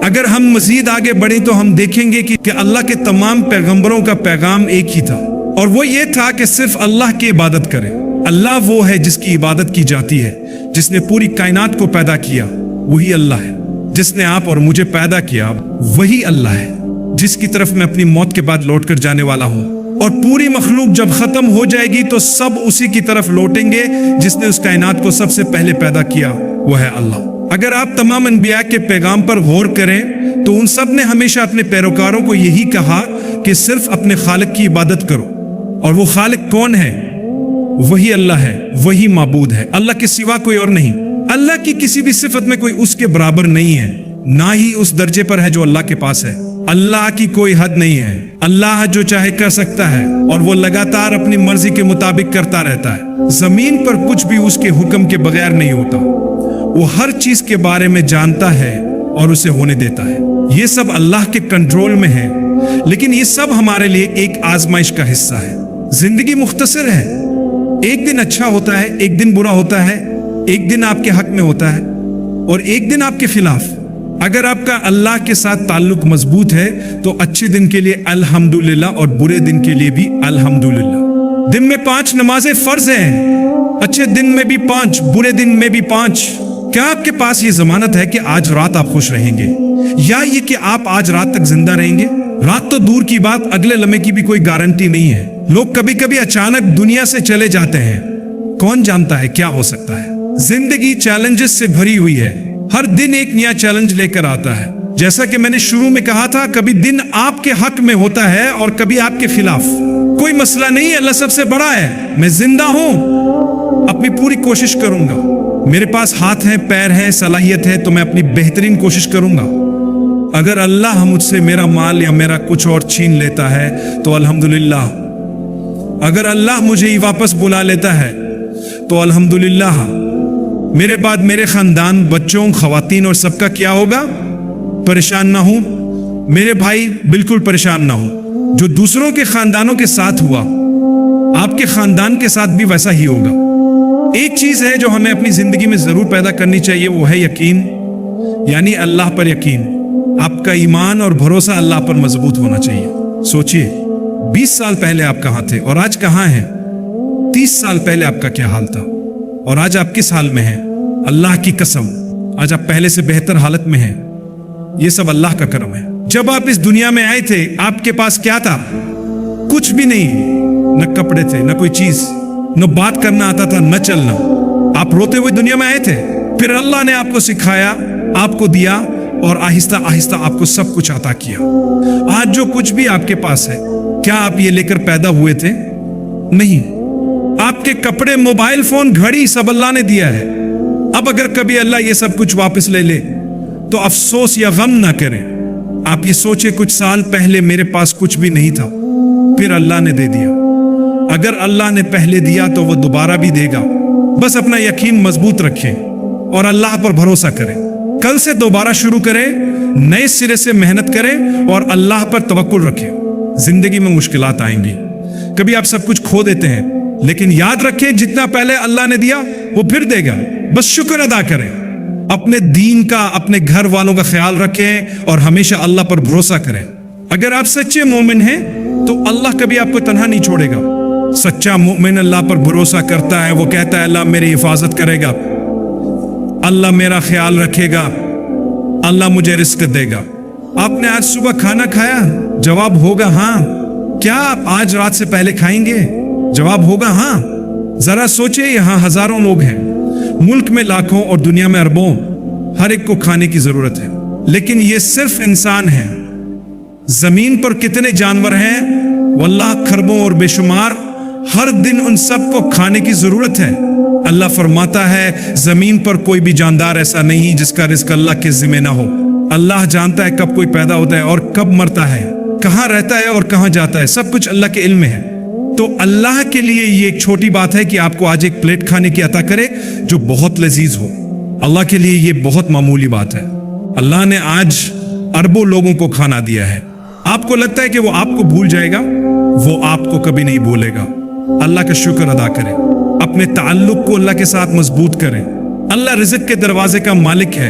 اگر ہم مزید آگے بڑھیں تو ہم دیکھیں گے کہ اللہ کے تمام پیغمبروں کا پیغام ایک ہی تھا، اور وہ یہ تھا کہ صرف اللہ کی عبادت کریں۔ اللہ وہ ہے جس کی عبادت کی جاتی ہے، جس نے پوری کائنات کو پیدا کیا وہی اللہ ہے، جس نے آپ اور مجھے پیدا کیا وہی اللہ ہے، جس کی طرف میں اپنی موت کے بعد لوٹ کر جانے والا ہوں، اور پوری مخلوق جب ختم ہو جائے گی تو سب اسی کی طرف لوٹیں گے جس نے اس کائنات کو سب سے پہلے پیدا کیا، وہ ہے اللہ۔ اگر آپ تمام انبیاء کے پیغام پر غور کریں تو ان سب نے ہمیشہ اپنے پیروکاروں کو یہی کہا کہ صرف اپنے خالق کی عبادت کرو، اور وہ خالق کون ہے؟ وہی اللہ ہے، وہی معبود ہے، اللہ کے سوا کوئی اور نہیں۔ اللہ کی کسی بھی صفت میں کوئی اس کے برابر نہیں ہے، نہ ہی اس درجے پر ہے جو اللہ کے پاس ہے۔ اللہ کی کوئی حد نہیں ہے، اللہ جو چاہے کر سکتا ہے، اور وہ لگاتار اپنی مرضی کے مطابق کرتا رہتا ہے۔ زمین پر کچھ بھی اس کے حکم کے بغیر نہیں ہوتا، وہ ہر چیز کے بارے میں جانتا ہے اور اسے ہونے دیتا ہے۔ یہ سب اللہ کے کنٹرول میں ہے، لیکن یہ سب ہمارے لیے ایک آزمائش کا حصہ ہے۔ زندگی مختصر ہے، ایک دن اچھا ہوتا ہے، ایک دن برا ہوتا ہے، ایک دن آپ کے حق میں ہوتا ہے اور ایک دن آپ کے خلاف۔ اگر آپ کا اللہ کے ساتھ تعلق مضبوط ہے تو اچھے دن کے لیے الحمدللہ اور برے دن کے لیے بھی الحمدللہ۔ دن میں 5 نمازیں فرض ہیں، اچھے دن میں بھی 5، برے دن میں بھی 5۔ کیا آپ کے پاس یہ ضمانت ہے کہ آج رات آپ خوش رہیں گے، یا یہ کہ آپ آج رات تک زندہ رہیں گے؟ رات تو دور کی بات، اگلے لمحے کی بھی کوئی گارنٹی نہیں ہے۔ لوگ کبھی کبھی اچانک دنیا سے چلے جاتے ہیں، کون جانتا ہے کیا ہو سکتا ہے۔ زندگی چیلنجز سے بھری ہوئی ہے، ہر دن ایک نیا چیلنج لے کر آتا ہے۔ جیسا کہ میں نے شروع میں کہا تھا، کبھی دن آپ کے حق میں ہوتا ہے اور کبھی آپ کے خلاف۔ کوئی مسئلہ نہیں، اللہ سب سے بڑا ہے، میں زندہ ہوں، اپنی پوری کوشش کروں گا، میرے پاس ہاتھ ہیں، پیر ہیں، صلاحیت ہے، تو میں اپنی بہترین کوشش کروں گا۔ اگر اللہ مجھ سے میرا مال یا میرا کچھ اور چھین لیتا ہے تو الحمدللہ، اگر اللہ مجھے ہی واپس بلا لیتا ہے تو الحمدللہ، میرے بعد میرے خاندان، بچوں، خواتین اور سب کا کیا ہوگا؟ پریشان نہ ہوں میرے بھائی، بالکل پریشان نہ ہوں۔ جو دوسروں کے خاندانوں کے ساتھ ہوا، آپ کے خاندان کے ساتھ بھی ویسا ہی ہوگا۔ ایک چیز ہے جو ہمیں اپنی زندگی میں ضرور پیدا کرنی چاہیے، وہ ہے یقین، یعنی اللہ پر یقین۔ آپ کا ایمان اور بھروسہ اللہ پر مضبوط ہونا چاہیے۔ سوچئے 20 سال پہلے آپ کہاں تھے اور آج کہاں ہیں؟ 30 سال پہلے آپ کا کیا حال تھا اور آج آپ کس حال میں ہیں؟ اللہ کی قسم، آج آپ پہلے سے بہتر حالت میں ہیں۔ یہ سب اللہ کا کرم ہے۔ جب آپ اس دنیا میں آئے تھے، آپ کے پاس کیا تھا؟ کچھ بھی نہیں، نہ کپڑے تھے، نہ کوئی چیز، نہ بات کرنا آتا تھا، نہ چلنا۔ آپ روتے ہوئے دنیا میں آئے تھے، پھر اللہ نے آپ کو سکھایا، آپ کو دیا، اور آہستہ آہستہ آپ کو سب کچھ عطا کیا۔ آج جو کچھ بھی آپ کے پاس ہے، کیا آپ یہ لے کر پیدا ہوئے تھے؟ نہیں۔ آپ کے کپڑے، موبائل فون، گھڑی، سب اللہ نے دیا ہے۔ اب اگر کبھی اللہ یہ سب کچھ واپس لے لے تو افسوس یا غم نہ کریں۔ آپ یہ سوچیں، کچھ سال پہلے میرے پاس کچھ بھی نہیں تھا، پھر اللہ نے دے دیا۔ اگر اللہ نے پہلے دیا تو وہ دوبارہ بھی دے گا۔ بس اپنا یقین مضبوط رکھیں اور اللہ پر بھروسہ کریں۔ کل سے دوبارہ شروع کریں، نئے سرے سے محنت کریں اور اللہ پر توکل رکھیں۔ زندگی میں مشکلات آئیں گی، کبھی آپ سب کچھ کھو دیتے ہیں، لیکن یاد رکھیں جتنا پہلے اللہ نے دیا وہ پھر دے گا۔ بس شکر ادا کریں، اپنے دین کا، اپنے گھر والوں کا خیال رکھیں اور ہمیشہ اللہ پر بھروسہ کریں۔ اگر آپ سچے مومن ہیں تو اللہ کبھی آپ کو تنہا نہیں چھوڑے گا۔ سچا مومن اللہ پر بھروسہ کرتا ہے، وہ کہتا ہے اللہ میری حفاظت کرے گا، اللہ میرا خیال رکھے گا، اللہ مجھے رزق دے گا۔ آپ نے آج صبح کھانا کھایا؟ جواب ہوگا ہاں۔ کیا آپ آج رات سے پہلے کھائیں گے؟ جواب ہوگا ہاں۔ ذرا سوچیں، یہاں ہزاروں لوگ ہیں، ملک میں لاکھوں اور دنیا میں اربوں، ہر ایک کو کھانے کی ضرورت ہے، لیکن یہ صرف انسان ہیں۔ زمین پر کتنے جانور ہیں؟ واللہ کھربوں اور بے شمار۔ ہر دن ان سب کو کھانے کی ضرورت ہے۔ اللہ فرماتا ہے زمین پر کوئی بھی جاندار ایسا نہیں جس کا رزق اللہ کے ذمہ نہ ہو۔ اللہ جانتا ہے کب کوئی پیدا ہوتا ہے اور کب مرتا ہے، کہاں رہتا ہے اور کہاں جاتا ہے، سب کچھ اللہ کے علم میں ہے۔ تو اللہ کے لیے یہ ایک چھوٹی بات ہے کہ آپ کو آج ایک پلیٹ کھانے کی عطا کرے جو بہت لذیذ ہو۔ اللہ کے لیے یہ بہت معمولی بات ہے۔ اللہ نے آج اربوں لوگوں کو کھانا دیا ہے۔ آپ کو لگتا ہے کہ وہ آپ کو بھول جائے گا، وہ آپ کو کبھی نہیں بھولے گا۔ اللہ کا شکر ادا کریں، اپنے تعلق کو اللہ کے ساتھ مضبوط کریں۔ اللہ رزق کے دروازے کا مالک ہے،